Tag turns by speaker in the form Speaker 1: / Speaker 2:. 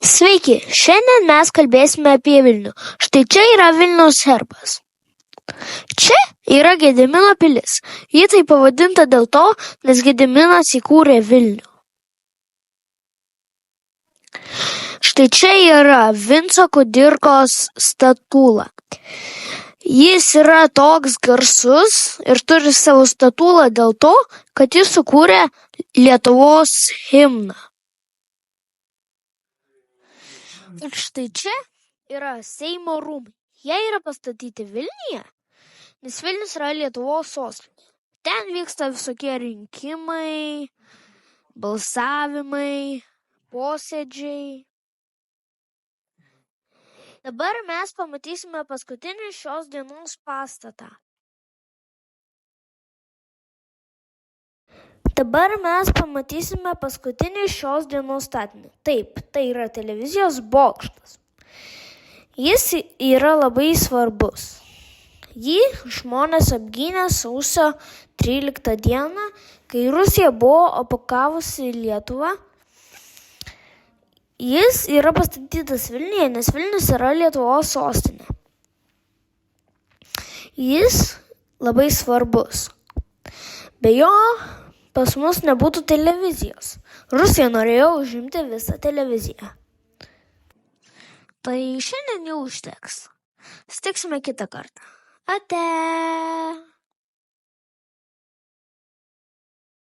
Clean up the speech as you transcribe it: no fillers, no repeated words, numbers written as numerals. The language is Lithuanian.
Speaker 1: Sveiki, šiandien mes kalbėsime apie Vilnių. Štai čia yra Vilniaus herbas. Čia yra Gedimino pilis. Ji taip pavadinta dėl to, nes Gediminas įkūrė Vilnių. Štai čia yra Vinco Kudirkos statula. Jis yra toks garsus ir turi savo statulą dėl to, kad jis sukūrė Lietuvos himną. Ir štai čia yra Seimo rūmai. Jie yra pastatyti Vilniuje, nes Vilnius yra Lietuvos sostinė. Ten vyksta visokie rinkimai, balsavimai, posėdžiai. Dabar mes pamatysime paskutinį šios dienos pastatą. Taip, tai yra televizijos bokštas. Jis yra labai svarbus. Jį žmonės apgynė sausio 13 dieną, kai Rusija buvo okupavusi Lietuvą. Jis yra pastatytas Vilniuje, nes Vilnius yra Lietuvos sostinė. Jis labai svarbus. Be jo pas mus nebūtų televizijos. Rusija norėjo užimti visą televiziją. Tai šiandien jau užteks. Susitiksime kitą kartą. Ate.